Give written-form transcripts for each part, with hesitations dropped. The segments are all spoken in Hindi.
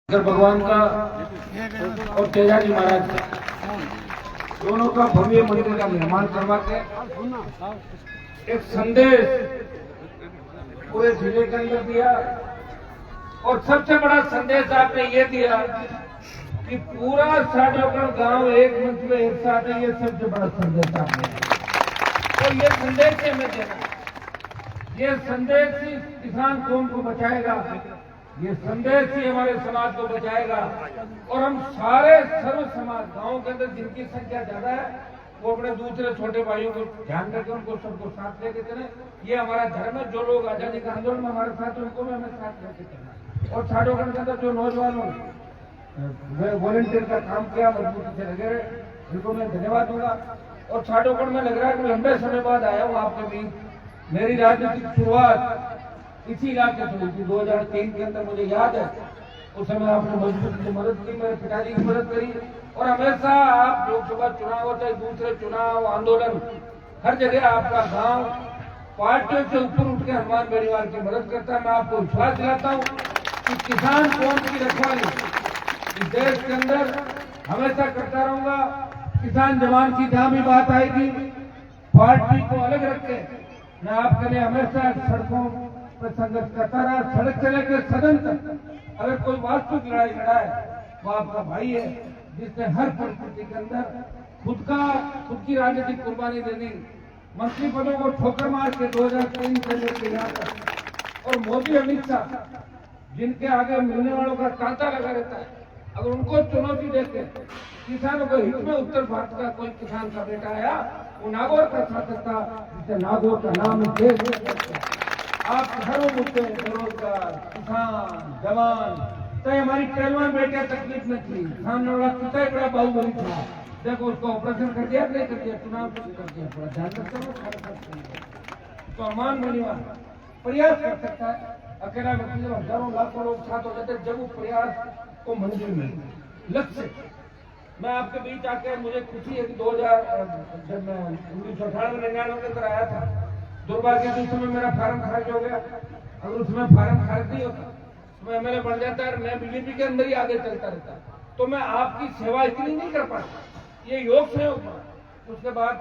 शंकर भगवान का और तेजाजी महाराज का दोनों का भव्य मंदिर का निर्माण करवा के एक संदेश पूरे जिले के अंदर दिया। और सबसे बड़ा संदेश आपने ये दिया कि पूरा साडोगढ़ गांव एक मंच में एक साथ है। ये सबसे बड़ा संदेश आपने और ये संदेश से हमें देना, ये संदेश ही किसान कौम को बचाएगा, ये संदेश ही हमारे समाज को बचाएगा। और हम सारे सर्व समाज गांव के अंदर जिनकी संख्या ज्यादा है वो अपने दूसरे छोटे भाइयों को ध्यान रखें, उनको सबको साथ लेके चले। ये हमारा धर्म है। जो लोग आजादी के आंदोलन में हमारे साथ उनको भी हमें साथ लेके चलना। और साडोगढ़ के अंदर जो नौजवानों ने वॉलंटियर का काम किया, मजबूती से लगे रहे, जिनको मैं धन्यवाद दूंगा। और साडोगढ़ में लग रहा है कि लंबे समय बाद आया हूँ आपके बीच। मेरी राजनीतिक शुरुआत इसी इलाके से हुई थी 2003 के अंदर। मुझे याद है उस समय आपने मजबूती से मदद की, मेरे पिताजी की मदद करी। और हमेशा आप लोकसभा चुनाव होता है, दूसरे चुनाव, आंदोलन, हर जगह आपका गांव पार्टियों से ऊपर उठ के हनुमान परिवार की मदद करता है। मैं आपको विश्वास दिलाता हूँ कि किसान कौम की रखवाली इस देश के अंदर हमेशा करता रहूंगा। किसान जवान की जहां भी बात आएगी पार्टी को अलग रख के मैं आपके लिए हमेशा सड़कों पर संघर्ष करता रहा। सड़क से लेकर सदन तक अगर कोई वास्तविक लड़ाई लड़ा है वो आपका भाई है, जिसने हर परिस्थिति के अंदर खुद की राजनीतिक कुर्बानी दे दी। मंत्री पदों को ठोकर मार के 2003 से लेकर यहाँ तक। और मोदी अमित शाह जिनके आगे मिलने वालों का तांता लगा रहता है, अगर उनको चुनौती देते किसानों को हित में उत्तर भारत का कोई किसान का बेटा आया, वो नागौर का शासक था, जिसे नागौर का नाम आप हर मुद्दे, बेरोजगार, किसान, जवान, चाहे हमारी पहलवान बेटियां तकलीफ में थी, सामने वाला कितना बड़ा बाहुबली था, देखो उसको ऑपरेशन कर दिया, नहीं कर दिया, चुनाव कर दिया, थोड़ा ध्यान रखते। तो अमान बनिवान प्रयास कर सकता है। अकेला व्यक्ति जब हजारों लाखों लोग साथ हो जाते, जब वो प्रयास को मंजूर मिले लक्ष्य। मैं आपके बीच आके मुझे खुशी है कि 2000 जब मैं 1998-99 के अंदर आया था, दुर्भाग्य के समय मेरा फार्म खारिज हो गया। अगर उसमें फार्म खारिज नहीं होता तो मैं एमएलए बन जाता है, मैं बीजेपी के अंदर ही आगे चलता रहता। तो मैं आपकी सेवा इतनी नहीं कर पाता, ये योग सहयोग था। उसके बाद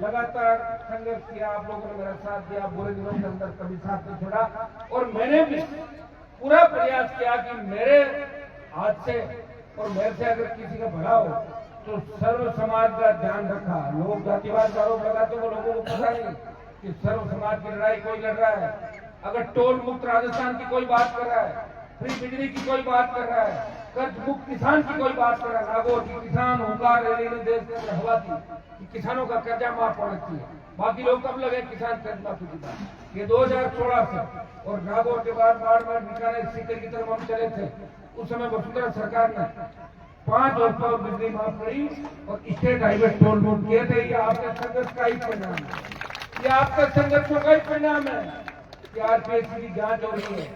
लगातार संघर्ष किया, आप लोगों ने मेरा साथ दिया, बुरे दिनों के अंदर कभी साथ नहीं छोड़ा। और मैंने भी पूरा प्रयास किया कि मेरे हाथ से और मेरे से अगर किसी का भला हो तो सर्व समाज का ध्यान रखा। लोग जातिवाद का आरोप लगाते वो लोगों को पता नहीं कि सर्व समाज की लड़ाई कोई लड़ रहा है। अगर टोल मुक्त राजस्थान की कोई बात कर रहा है, फ्री बिजली की कोई बात कर रहा है, कर्ज मुक्त किसान की कोई बात कर रहा है, नागौर की किसान हुंकार रैली ने देश के अंदर हवा थी कि किसानों का कर्जा माफ होना चाहिए। बाकी लोग कब लगे किसान कर्ज माफी की बात, ये 2016 से। और नागौर के बाद बाड़मेर, बीकानेर, सीकर की तरफ हम चले थे। उस समय वसुंधरा सरकार ने 5 वर्ष पर बिजली माफ करी और स्टेट हाईवे टोल रोड किए थे। ये आपके संघर्ष का ही परिणाम है, ये आपके संघर्षों का ही परिणाम है कि आरपीएससी की जांच हो रही है,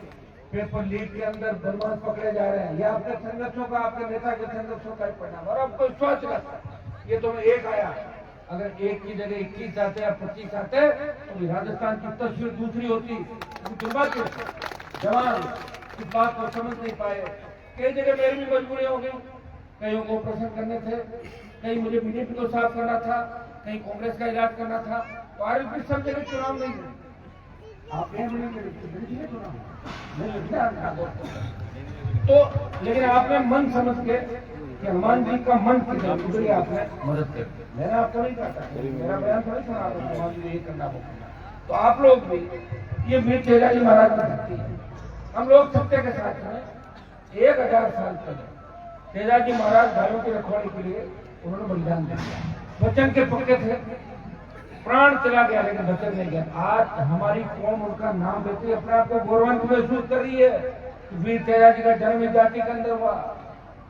पेपर लीक के अंदर बदमाश पकड़े जा रहे हैं। ये आपके संघर्षों का, आपके नेता के संघर्षों का ही परिणाम। और आपको विश्वास दिलाता ये तो मैं एक आया, अगर एक की जगह 21 आते या 25 आते तो राजस्थान की तस्वीर दूसरी होती। दुर्भाग्य जवान इस बात को समझ नहीं पाए। कई जगह मेरी भी मजबूरी हो गई, कईयों को ऑपरेशन करने थे, कहीं मुझे बीजेपी को साफ करना था, कहीं कांग्रेस का इलाज करना था। तो आरएलपी सब जगह चुनाव नहीं है। आप तो लेकिन आपने मन समझ के कि हनुमान जी का मन की आपने मदद कर, मैंने आपको नहीं कहता, मेरा बयान थोड़ी सुना हनुमान जी ये करना वो करना। तो आप लोग भी ये वीर तेजाजी महाराज की भक्ति है। हम लोग सत्य के साथ हैं। 1000 साल पहले तेजाजी महाराज भाइयों की रखवाली के लिए उन्होंने बलिदान दिया। वचन के पक्के थे, प्राण चला गया लेकिन वचन नहीं गया। आज हमारी कौम उनका नाम लेती अपने आप को गौरवान्वित महसूस कर रही है। वीर तेजाजी का जन्म इस जाति के अंदर हुआ।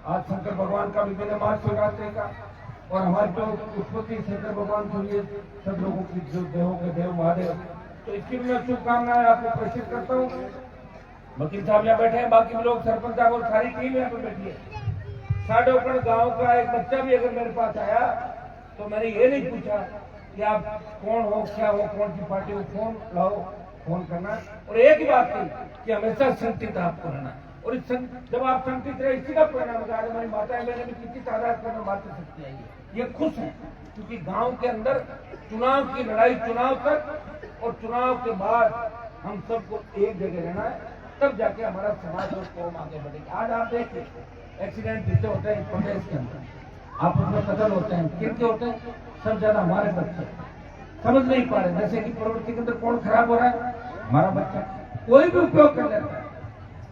आज शंकर भगवान का विभिन्न मार्ग शिवरात्रि का और हमारी जो उत्पत्ति शंकर भगवान से हुई, सब लोगों की जो देहों के देव महादेव। तो इसकी भी मैं शुभकामनाएं आपको प्रेषित करता हूँ। वकील साहब यहाँ बैठे हैं, बाकी भी लोग, सरपंच साहब और सारी टीम यहाँ पर बैठी है। साडोगढ़ गांव का एक बच्चा भी अगर मेरे पास आया तो मैंने ये नहीं पूछा कि आप कौन हो, क्या हो, कौन सी पार्टी हो, फोन लाओ, फोन करना। और एक ही बात थी कि हमेशा संतुलित आपको रहना। और जब आप संकित रहे इसी का परिणाम होगा। हमारी माताएं बहनें भी कितनी तादाद में मात्र सकती है, ये खुश है क्योंकि गांव के अंदर चुनाव की लड़ाई, चुनाव तक और चुनाव के बाद हम सबको एक जगह रहना है, तब जाके हमारा समाज और कौम आगे बढ़ेगी। आज आप देखिए एक्सीडेंट जितने होते हैं प्रदेश के अंदर, आप उसमें कत्ल होते हैं, किनके होते हैं? सब ज्यादा हमारे बच्चे समझ नहीं पा रहे। जैसे कि प्रवृत्ति के अंदर कौन खराब हो रहा है? हमारा बच्चा। कोई भी उपयोग कर लेता है,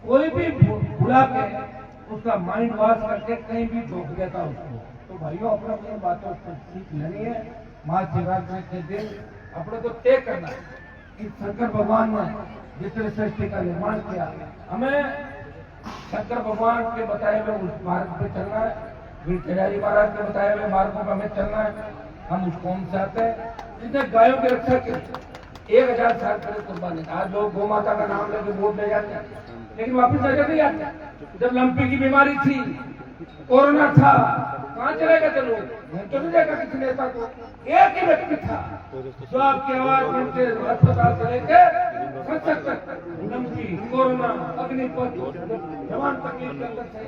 कोई भी बुला के उसका माइंड वॉश करके कहीं भी धोख देता उसको। तो भाइयों अपने अपनी बातों को सीख लेनी है। महाशिवरात्रि के दिन अपने को तय करना है कि शंकर भगवान ने जितने सृष्टि का निर्माण किया, हमें शंकर भगवान के बताए हुए उस मार्ग पे चलना है। वीर तेजाजी महाराज के बताए हुए मार्गों पर हमें चलना है। हम उस कौम से आते हैं जिसने गायों की रक्षा की 1000 साल पहले कुर्बानी। आज लोग गौ माता का नाम लेके वोट ले जाते हैं, लेकिन वापिस नजर नहीं आते। जब लंपी की बीमारी थी, कोरोना था, कहाँ चले गए थे लोग? तो नहीं देखा किसी नेता को। एक ही व्यक्ति था जो आपकी आवाज बनते अस्पताल से लेके संसद तक, लंपी, कोरोना, अग्निपथ, जवान तकलीफ के अंदर थे,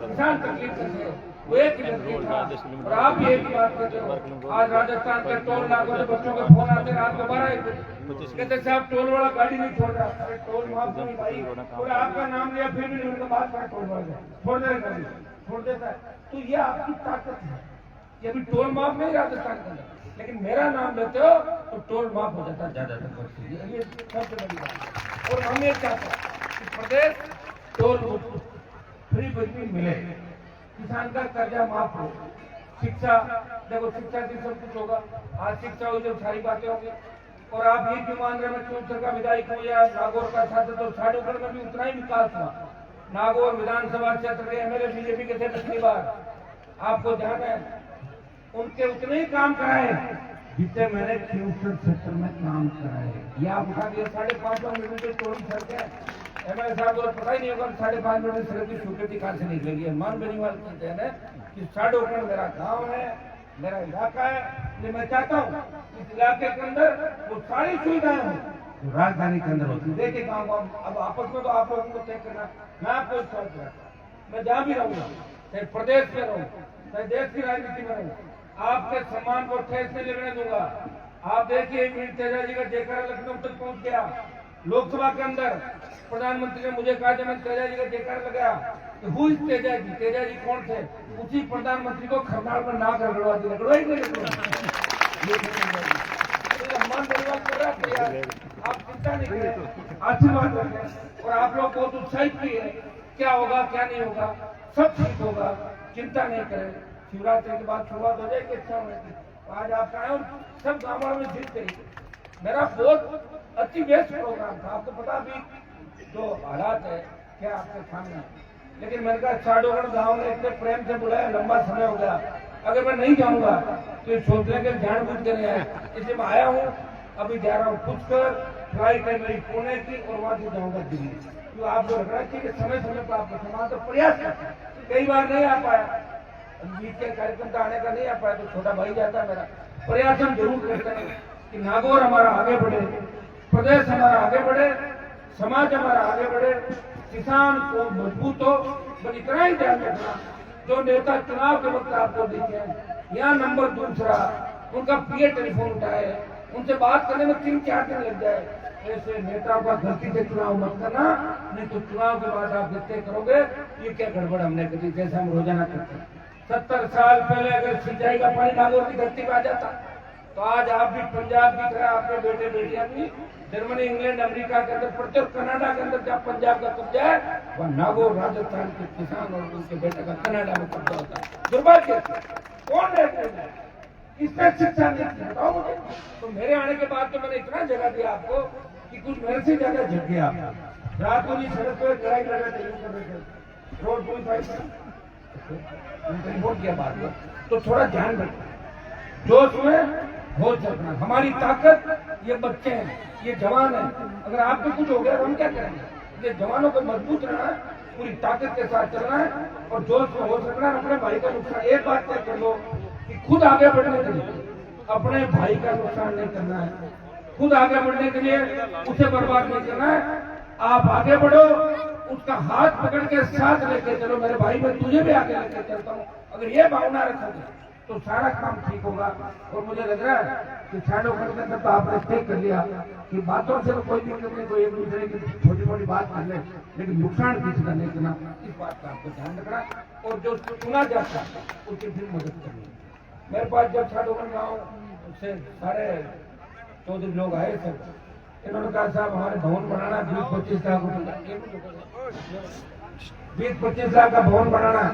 किसान तकलीफ के थे, वो एक ही व्यक्ति था। और आप ये भी बात करते हो, आज राजस्थान के टोल नाकों से बच्चों के फोन आते रात को 12 बजे, कहते साहब टोल वाला गाड़ी नहीं छोड़ रहा। अरे टोल माफ नहीं भाई, और आपका नाम लिया फिर भी उनका बात करा, टोल वाला छोड़ देगा गाड़ी, छोड़ देता है। तो ये आपकी ताकत है। ये अभी टोल माफ नहीं राजस्थान के अंदर, लेकिन मेरा नाम लेते हो तो टोल माफ हो जाता है ज्यादातर। ये सबसे बड़ी बात है। और हम ये चाहते हैं कि प्रदेश टोल फ्री बिजली मिले, किसान का कर्जा माफ हो, शिक्षा, देखो शिक्षा से सब कुछ होगा। आज शिक्षा हुई जब सारी बातें होंगी। और आप ये क्यों मान रहे हैं क्यों का विधायक हूँ या नागौर का छात्र, तो साढ़े में भी उतना ही विकास हुआ। नागौर विधानसभा क्षेत्र के एमएलए बीजेपी के थे पिछली बार, आपको ध्यान है, उनके उतने ही काम कराए जितने मैंने 63 सेक्टर में काम कराए। ये आप उठा दिए 5.5 मीटर की चौड़ी सड़क है। एमएलए साहब को पता ही नहीं होगा 5.5 मीटर सड़क की स्वीकृति कहाँ से निकलेगी। मान बेनीवाल कहते हैं कि साढ़े मेरा गाँव है, मेरा इलाका है, इसलिए मैं चाहता हूँ इस इलाके के अंदर वो सारी सुविधाएं हों जो राजधानी के अंदर होती। देखिए गाँव अब आपस में तो आप लोगों को तय करना। मैं आपको सोच रहा, मैं जहाँ भी रहूंगा, चाहे प्रदेश में रहूँ, चाहे देश की राजनीति में रहूँ, आपके सम्मान को ठेस नहीं लगने दूंगा। आप देखिए वीर तेजाजी का जयकारा लखनऊ तक पहुंच गया। लोकसभा के अंदर प्रधानमंत्री ने मुझे कहा जब मैं तेजाजी का जयकारा लगाया कि हु इज तेजाजी, तेजाजी कौन थे? उसी प्रधानमंत्री को खरनाल में नाक रगड़वा दी, रगड़वाई नहीं सम्मान धन्यवाद कर रहा है। आप चिंता नहीं करें, आशीर्वाद रखें और आप लोग बहुत उत्साहित भी है। क्या होगा क्या नहीं होगा, सब ठीक होगा, चिंता नहीं करें। शिवरात्रि के बाद शुरुआत हो जाएगी अच्छा होने की। आज आप आए और सब गाँव में जीत गई। मेरा बहुत अति व्यस्त प्रोग्राम था, आपको पता भी जो हालात है क्या आपके सामने, लेकिन मैंने कहा साडोगढ़ गांव में इतने प्रेम से बुलाया, लंबा समय हो गया, अगर मैं नहीं जाऊंगा तो ये सोच लेंगे जानबूझ के नहीं आया। इसलिए मैं आया हूँ, अभी जा रहा हूँ पुष्कर, फ्लाइट है मेरी पुणे की और वहां से जाऊंगा दिल्ली। तो आपको लग रहा है कि समय समय पर आपको समान तो प्रयास करते, कई बार नहीं आ पाया, गीत के कार्यक्रम का आने का नहीं आ पाया, तो छोटा भाई जाता मेरा। प्रयास हम जरूर करते हैं कि नागौर हमारा आगे बढ़े, प्रदेश हमारा आगे बढ़े, समाज हमारा आगे बढ़े, किसान को मजबूत हो। बस इतना ही ध्यान रखना, जो नेता चुनाव के वक्त आपको दिखे, यहाँ नंबर दूसरा, उनका पीए टेलीफोन उठाए, उनसे बात करने में 3-4 दिन लग जाए, ऐसे नेताओं का गलती से चुनाव मत करना, नहीं तो चुनाव के बाद आप देखते करोगे ये क्या गड़बड़ हमने करी, जैसे हम रोजाना करते हैं। 70 साल पहले अगर सिंचाई का पानी नागौर की धरती पर आ जाता तो आज आप भी पंजाब की तरह आपके बेटे बेटियां भी जर्मनी, इंग्लैंड, अमेरिका के अंदर पड़ते और कनाडा के अंदर जहाँ पंजाब का कब्जा है वह नागौर राजस्थान के किसान और उनके बेटे का कनाडा में कब्जा होता है। दुर्भाग्य कौन रहते हैं, इसमें शिक्षा नहीं बताओ मुझे। तो मेरे आने के बाद तो मैंने इतना जगह दिया आपको कि कुछ मेरे से ज्यादा जग गया। रात को नहीं सड़क पर लड़ाई कर रहे थे, रोड पूरी रिपोर्ट किया बात में, तो थोड़ा ध्यान रखना, जोश में होश रखना। हमारी ताकत ये बच्चे हैं, ये जवान है। अगर आपको कुछ हो गया तो हम क्या करेंगे? ये जवानों को मजबूत रहना है, पूरी ताकत के साथ चलना है और जोश में होश रखना है। अपने भाई का नुकसान, एक बात तय कर लो कि खुद आगे बढ़ने के लिए अपने भाई का नुकसान नहीं करना है, खुद आगे बढ़ने के लिए उसे बर्बाद नहीं करना है। आप आगे बढ़ो, उसका हाथ पकड़ के साथ लेके चलो मेरे भाई, मैं तुझे भी आगे लेके चलता हूँ। अगर ये भावना रखोगे तो सारा काम ठीक होगा। और मुझे लग रहा है कि छाड़ो करने तक तो आपने तय कर लिया कि बातों से तो कोई दिक्कत नहीं, कोई एक दूसरे की छोटी मोटी बात कर ले, लेकिन नुकसान किसी का नहीं करना, इस बात का आपको ध्यान रखना। और जो सुना जाता उसकी फिर मदद करनी। मेरे पास जब छाड़ो गाँव से सारे चौधरी लोग आए थे, इन्होंने कहा साहब हमारे भवन बनाना 20-25 लाख रुपए, 20-25 लाख का भवन बनाना है।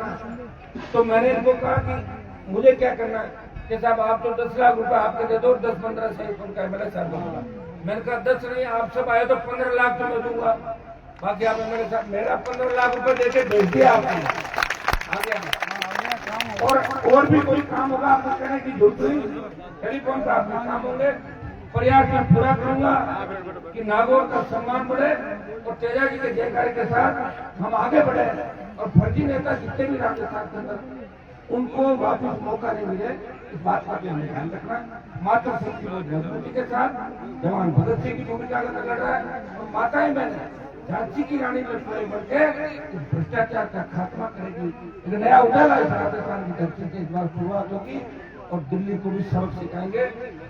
तो मैंने इनको कहा कि मुझे क्या करना है कि साहब आप तो 10 लाख रुपए आपके दे दो, 10-15 से उनका मेरे साथ दूंगा। मैंने कहा 10 नहीं, आप सब आए तो 15 लाख तो मैं दूंगा, बाकी आपने मेरे साथ मेरा 15 लाख रुपए देके भेज दिया आपने आगे। और भी कोई काम होगा आपको कहने की जरूरत नहीं, टेलीफोन का आपके काम होंगे, प्रयास में पूरा करूंगा कि नागौर का सम्मान बढ़े और तेजा जी के जयकार के साथ हम आगे बढ़े और फर्जी नेता जितने भी राजस्थान के अंदर उनको वापस मौका नहीं मिले, इस बात का भी हमें ध्यान रखना। माता सिंह की मजबूती के साथ जवान भगत सिंह की भूमिका का लड़ रहा है और माताएं बहने झांसी की रानी लक्ष्मी बनके भ्रष्टाचार का खात्मा करेगी। एक नया उजाला इस राजस्थान की धरती से इस बार शुरुआत होगी और दिल्ली को भी सबक सिखाएंगे।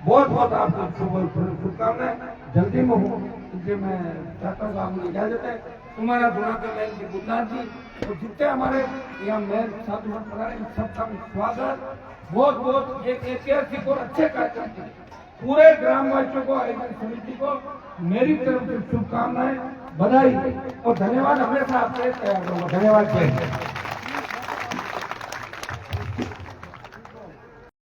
बहुत बहुत आपको शुभकामनाएं। जल्दी में हूँ इसलिए मैं चाहता हूँ आपको इजाजत है। तुम्हारा गुना के मैं बुद्धनाथ जी और जितने हमारे यहाँ मेल साधु बना रहे सबका स्वागत। बहुत बहुत एक ऐतिहासिक और अच्छे कार्यक्रम के पूरे ग्रामवासियों को, आयोजन समिति को मेरी तरफ से शुभकामनाएं, बधाई और धन्यवाद। हमेशा आपसे तैयार होगा। धन्यवाद।